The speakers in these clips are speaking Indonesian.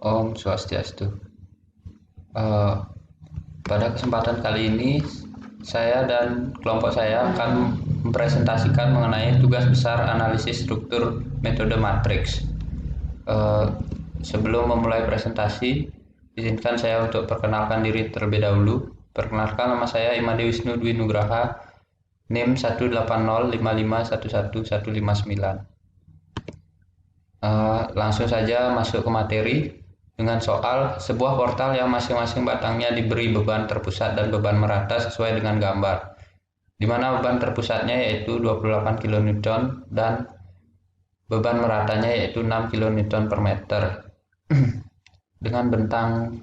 Om Swastiastu. Eh, Pada kesempatan kali ini, saya dan kelompok saya akan mempresentasikan mengenai tugas besar analisis struktur metode matriks. Eh, Sebelum memulai presentasi, izinkan saya untuk perkenalkan diri terlebih dahulu. Perkenalkan, nama saya Imade Wisnu Dwi Nugraha, NIM 18055111159. Langsung saja masuk ke materi dengan soal sebuah portal yang masing-masing batangnya diberi beban terpusat dan beban merata sesuai dengan gambar, di mana beban terpusatnya yaitu 28 kN dan beban meratanya yaitu 6 kN per meter dengan bentang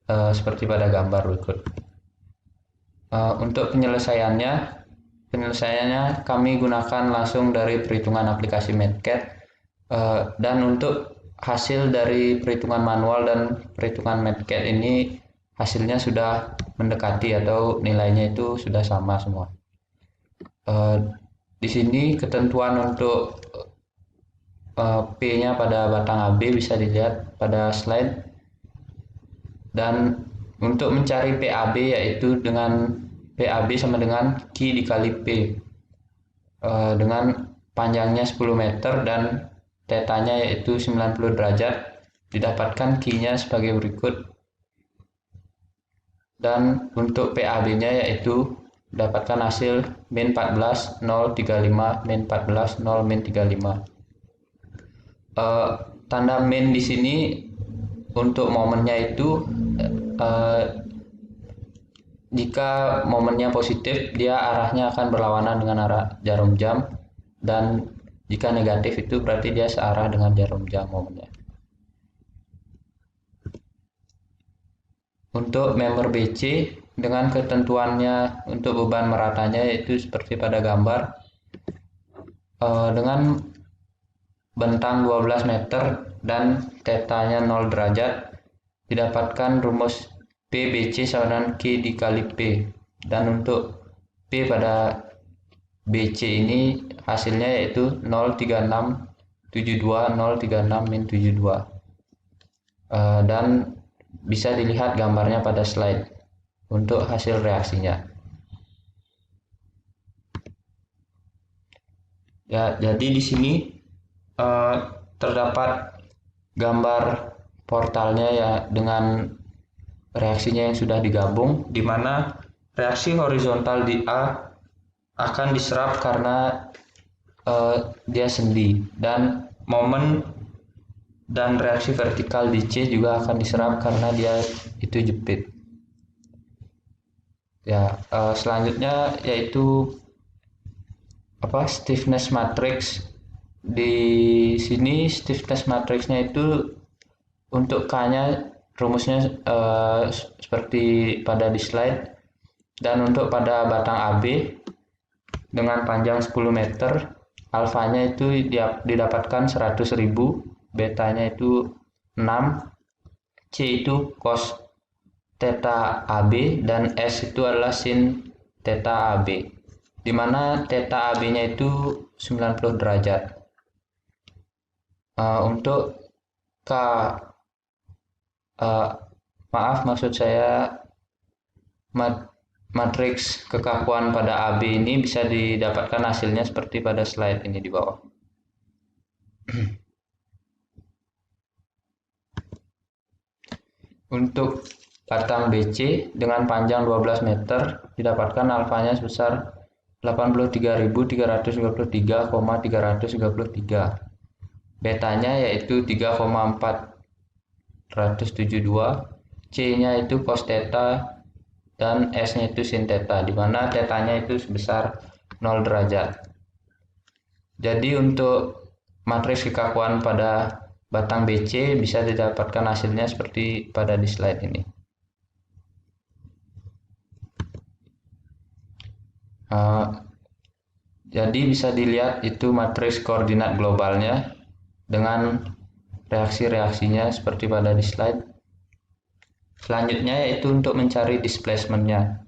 seperti pada gambar berikut. Untuk penyelesaiannya kami gunakan langsung dari perhitungan aplikasi MATCAD. Dan untuk hasil dari perhitungan manual dan perhitungan MATCAD ini hasilnya sudah mendekati atau nilainya itu sudah sama semua. Di sini ketentuan untuk P-nya pada batang AB bisa dilihat pada slide, dan untuk mencari PAB yaitu dengan PAB sama dengan Q dikali P dengan panjangnya 10 meter dan tetanya yaitu 90 derajat, didapatkan Q-nya sebagai berikut. Dan untuk PAB-nya yaitu dapatkan hasil min 14 035 min 14 0 min 35. Tanda min di sini untuk momennya itu jika momennya positif dia arahnya akan berlawanan dengan arah jarum jam, dan jika negatif itu berarti dia searah dengan jarum jam momennya. Untuk member BC dengan ketentuannya untuk beban meratanya yaitu seperti pada gambar, dengan bentang 12 meter dan tetanya 0 derajat, didapatkan rumus PBC sama dengan Q dikali P, dan untuk P pada BC ini hasilnya yaitu 03672 036 min 72, dan bisa dilihat gambarnya pada slide untuk hasil reaksinya. Ya, jadi di sini terdapat gambar portalnya ya dengan reaksinya yang sudah digabung, di mana reaksi horizontal di A akan diserap karena dia sendi, dan momen dan reaksi vertikal di C juga akan diserap karena dia itu jepit. Ya, selanjutnya yaitu stiffness matrix. Di sini stiffness matrixnya itu untuk K-nya rumusnya seperti pada di slide, dan untuk pada batang AB dengan panjang 10 meter, alfanya itu didapatkan 100.000, betanya itu 6, C itu cos theta AB, dan S itu adalah sin theta AB, di mana theta AB-nya itu 90 derajat. Untuk K, maaf maksud saya matriks kekakuan pada AB ini bisa didapatkan hasilnya seperti pada slide ini di bawah. Untuk batang BC dengan panjang 12 meter didapatkan alfanya sebesar 83.333,333. Betanya yaitu 3,472, C-nya itu cos theta, dan S-nya itu sin theta, di mana tetanya itu sebesar 0 derajat. Jadi untuk matriks kekakuan pada batang BC bisa didapatkan hasilnya seperti pada di slide ini. Jadi bisa dilihat itu matriks koordinat globalnya dengan reaksi-reaksinya seperti pada di slide. Selanjutnya yaitu untuk mencari displacement-nya.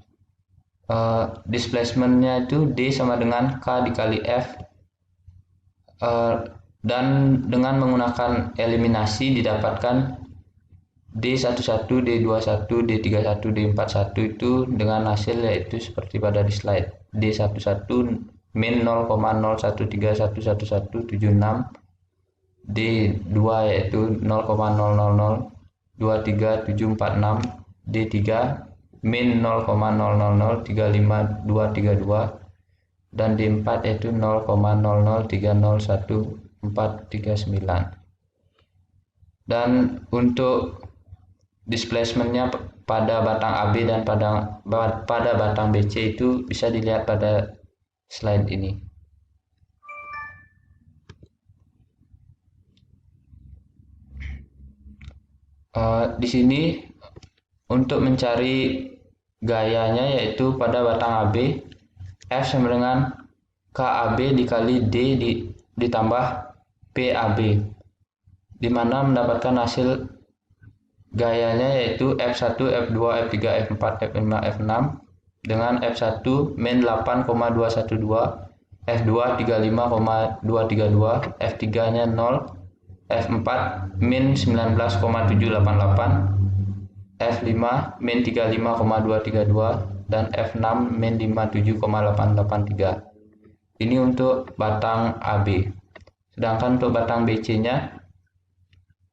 Displacement-nya itu D sama dengan K dikali F, dan dengan menggunakan eliminasi didapatkan D11, D21, D31, D41 itu dengan hasil yaitu seperti pada di slide. D11 min 0,01311176, D2 yaitu 0,00023746, D3 min 0,00035232, dan D4 yaitu 0,00301439. Dan untuk displacementnya pada batang AB dan pada batang BC itu bisa dilihat pada slide ini. Di sini untuk mencari gayanya yaitu pada batang AB, F sama dengan KAB dikali D ditambah PAB, di mana mendapatkan hasil gayanya yaitu F1, F2, F3, F4, F5, F6 dengan F1 min 8,212, F2 35,232, F3 nya 0, F4 min 19,788, F5 min 35,232, dan F6 min 57,883. Ini untuk batang AB. Sedangkan untuk batang BC nya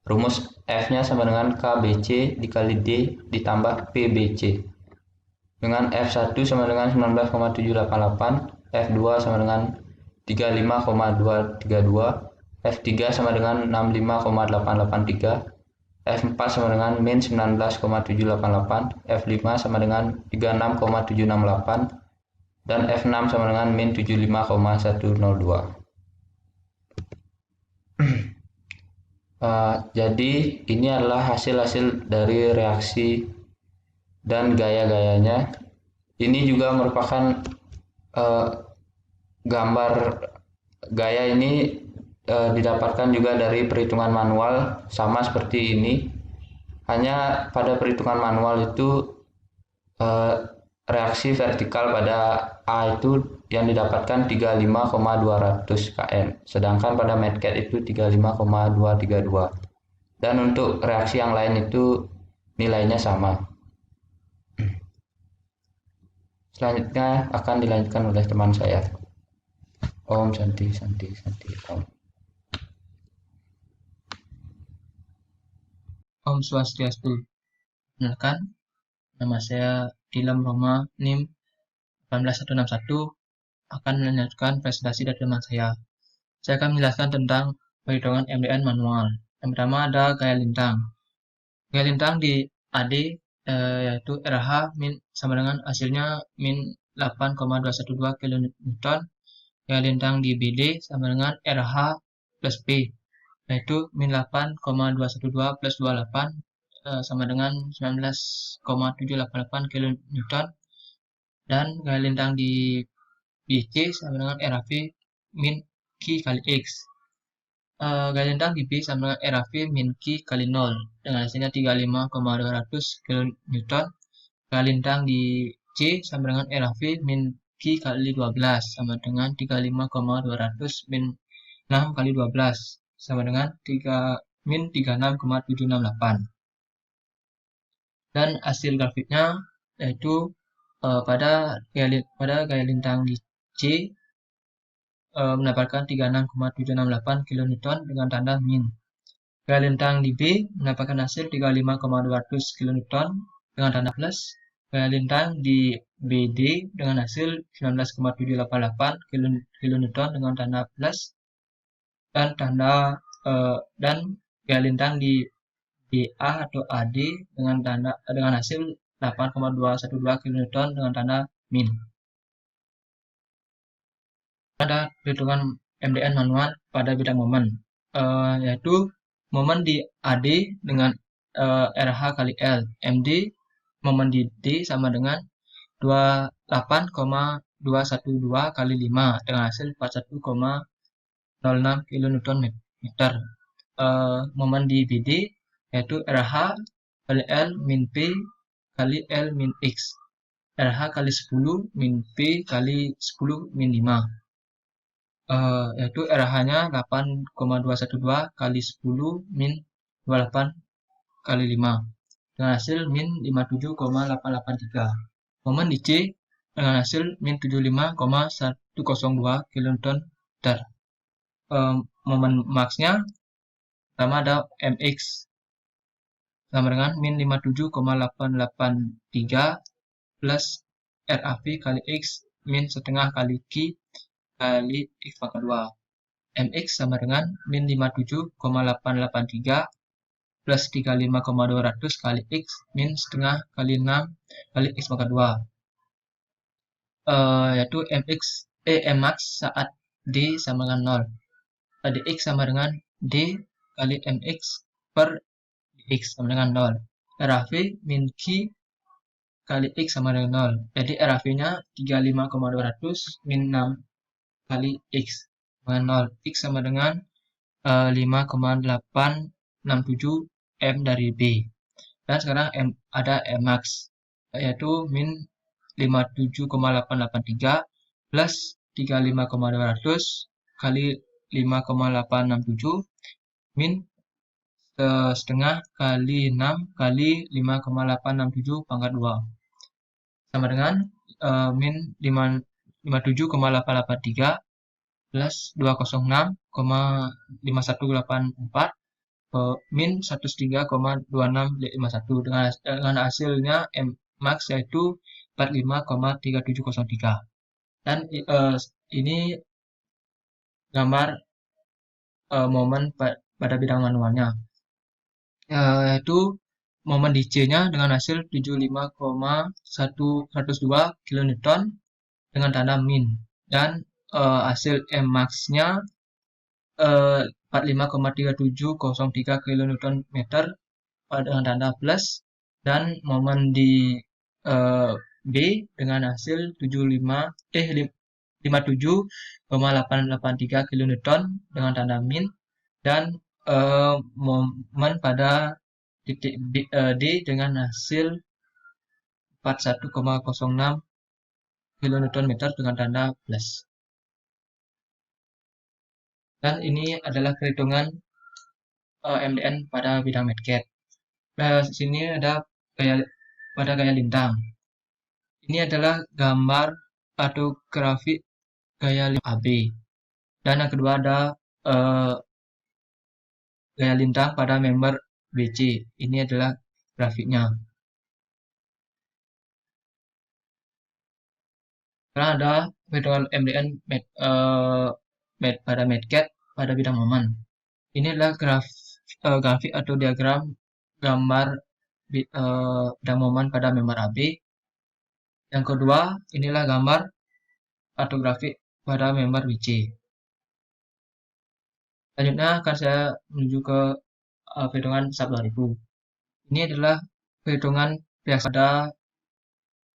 rumus F nya sama dengan KBC dikali D ditambah PBC, dengan F1 sama dengan 19,788, F2 sama dengan 35,232, F3 sama dengan 65,883, F4 sama dengan min 19,788, F5 sama dengan 36,768, dan F6 sama dengan min 75,102. Jadi ini adalah hasil-hasil dari reaksi dan gaya-gayanya. Ini juga merupakan gambar gaya ini didapatkan juga dari perhitungan manual, sama seperti ini. Hanya pada perhitungan manual itu reaksi vertikal pada A itu yang didapatkan 35,200 kN, sedangkan pada MATCAD itu 35,232. Dan untuk reaksi yang lain itu nilainya sama. Selanjutnya akan dilanjutkan oleh teman saya. Om Santi Om. Om Swastiastu. Perkenalkan, nama saya Dilam Roma NIM 18161, akan melanjutkan presentasi dari teman saya. Saya akan menjelaskan tentang perhitungan MDN manual. Yang pertama ada gaya lintang. Gaya lintang di AD yaitu RH min sama dengan hasilnya min 8,212 kN. Gaya lintang di BD sama dengan RH plus P, yaitu min 8,212 plus 28 sama dengan 19,788 kN. Dan gaya lintang di BC sama dengan RAV min Q kali X. Gaya lintang di B sama dengan RAV min Q kali 0 dengan hasilnya 35,200 kN. Gaya lintang di C sama dengan RAV min Q kali 12 sama dengan 35,200 min 6 kali 12 sama dengan min 36,768. Dan hasil grafiknya yaitu pada gaya lintang di C mendapatkan 36,768 kN dengan tanda min. Gaya lintang di B mendapatkan hasil 35,200 kN dengan tanda plus. Gaya lintang di BD dengan hasil 19,788 kN dengan tanda plus, dan gaya lintang di DA atau AD dengan hasil 8,212 kN dengan tanda min. Ada perhitungan MDN manual pada bidang momen, yaitu momen di AD dengan RH kali L, MD momen di D sama dengan 28,212 kali 5 dengan hasil 41,06 kN meter. Momen di BD yaitu RH kali L min P kali L min X, RH kali 10 min P kali 10 min 5, yaitu RH nya 8,212 kali 10 min 28 kali 5 dengan hasil min 57,883. Momen di C dengan hasil min 75,102 kilonewton meter. Momen maksnya pertama ada mx sama dengan min 57,883 plus RAV kali X min setengah kali Q kali X pangkat 2. MX sama dengan min 57,883 plus 35,200 kali X min setengah kali 6 kali X pangkat 2. Yaitu Mmax saat D sama dengan 0. Dx sama dengan D kali Mx per Dx sama dengan 0. RAV min Q kali X sama dengan 0. Jadi RAV-nya 35,200 min 6 kali X sama 0. X sama dengan 5,867 M dari B. Dan sekarang ada Mmax, yaitu min 57,883 plus 35,200 kali 5,867 min setengah kali 6 kali 5,867 pangkat 2 sama dengan min 57,883 plus 206,5184 min 103,2651 dengan hasilnya Mmax yaitu 45,3703. Dan ini gambar momen pada bidang manualnya, yaitu momen di C-nya dengan hasil 75,102 kilonewton dengan tanda min, dan hasil Mmax-nya 45,3703 kilonewton meter dengan tanda plus, dan momen di B dengan hasil 57,883 kilonewton dengan tanda min, dan momen pada titik D dengan hasil 41,06 kilonewton meter dengan tanda plus. Dan ini adalah perhitungan MDN pada bidang medcat. Nah, sini ada pada gaya lintang. Ini adalah gambar atau grafik gaya lintang AB. Dan yang kedua ada gaya lintang pada member BC. Ini adalah grafiknya. Sekarang ada perhitungan MDN pada medcat pada bidang momen. Ini adalah grafik atau diagram gambar bidang momen pada member AB. Yang kedua, inilah gambar atau grafik pada member BC. Selanjutnya akan saya menuju ke perhitungan SAP 2000. Ini adalah perhitungan pada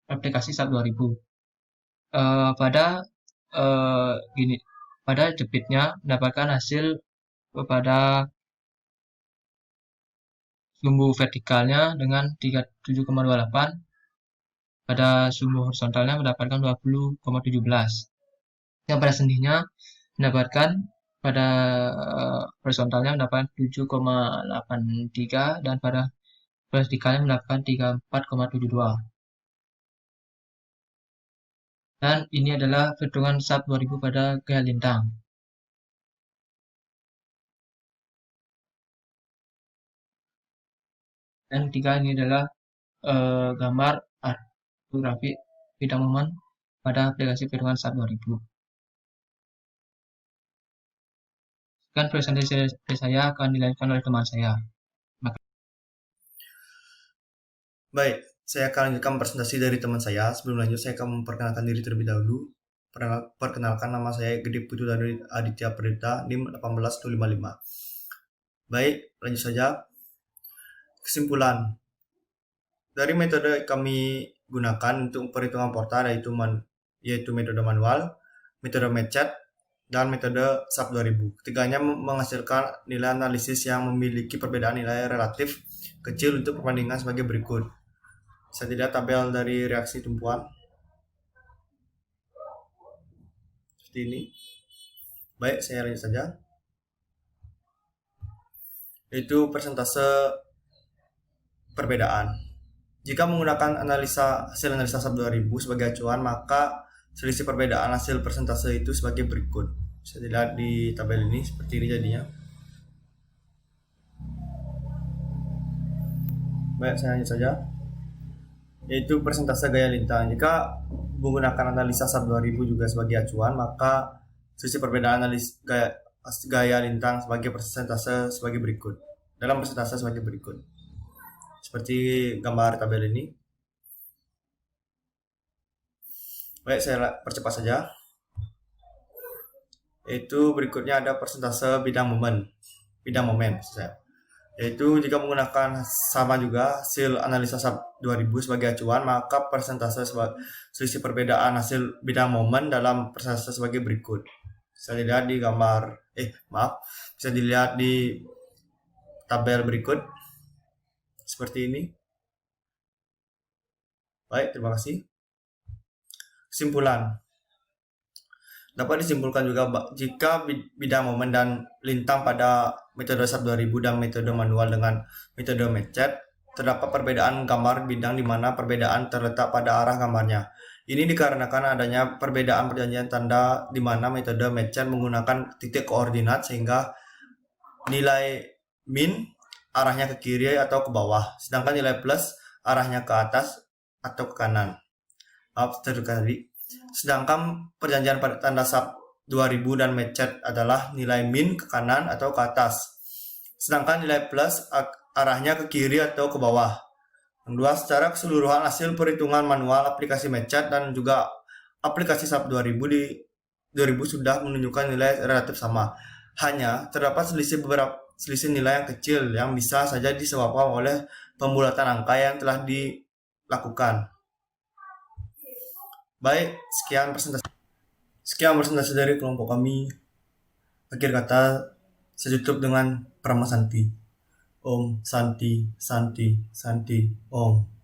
aplikasi SAP 2000. Pada jepitnya mendapatkan hasil pada sumbu vertikalnya dengan 37,28, pada sumbu horizontalnya mendapatkan 20,17. Yang pada sendinya mendapatkan pada horizontalnya mendapatkan 7,83 dan pada vertikalnya mendapatkan 34,72. Dan ini adalah perhitungan SAP 2000 pada gaya lintang. Dan ketiga, ini adalah gambar atau grafik bidang momen pada aplikasi perhitungan SAP 2000. Sekian presentasi saya akan dilanjutkan oleh teman saya. Baik, saya akan lanjutkan presentasi dari teman saya. Sebelum lanjut, saya akan memperkenalkan diri terlebih dahulu. Perkenalkan, nama saya Gede Putu dari Aditya Perdita, NIM 18055. Baik, lanjut saja. Kesimpulan. Dari metode kami gunakan untuk perhitungan portal yaitu metode manual, metode medcat, dan metode SAP 2000. Ketiganya menghasilkan nilai analisis yang memiliki perbedaan nilai relatif kecil untuk perbandingan sebagai berikut. Saya tidak tabel dari reaksi tumpuan seperti ini. Baik, saya lanjut saja. Itu persentase perbedaan. Jika menggunakan hasil analisa SAP 2000 sebagai acuan, maka selisih perbedaan hasil persentase itu sebagai berikut. Bisa dilihat di tabel ini, seperti ini jadinya. Baik, saya lanjut saja. Yaitu persentase gaya lintang. Jika menggunakan analisa SAP 2000 juga sebagai acuan, maka selisih perbedaan gaya lintang sebagai persentase sebagai berikut. Dalam persentase sebagai berikut. Seperti gambar tabel ini. Baik, saya percepat saja. Yaitu berikutnya ada persentase bidang momen. Yaitu jika menggunakan sama juga hasil analisa SAP 2000 sebagai acuan, maka persentase selisih perbedaan hasil bidang momen dalam persentase sebagai berikut. Bisa dilihat di bisa dilihat di tabel berikut seperti ini. Baik, terima kasih. Kesimpulan. Dapat disimpulkan juga jika bidang momen dan lintang pada metode SAP 2000 dan metode manual dengan metode matchet, terdapat perbedaan gambar bidang di mana perbedaan terletak pada arah gambarnya. Ini dikarenakan adanya perbedaan perjanjian tanda di mana metode matchet menggunakan titik koordinat sehingga nilai min arahnya ke kiri atau ke bawah, sedangkan nilai plus arahnya ke atas atau ke kanan. Sedangkan perjanjian pada tanda SAP 2000 dan matchet adalah nilai min ke kanan atau ke atas, sedangkan nilai plus arahnya ke kiri atau ke bawah. Kedua, secara keseluruhan hasil perhitungan manual aplikasi matchet dan juga aplikasi SAP 2000 sudah menunjukkan nilai relatif sama. Hanya terdapat selisih nilai yang kecil yang bisa saja disebabkan oleh pembulatan angka yang telah dilakukan. Baik, sekian presentasi dari kelompok kami. Akhir kata, saya tutup dengan Paramasanti. Om Santi Santi Santi Om.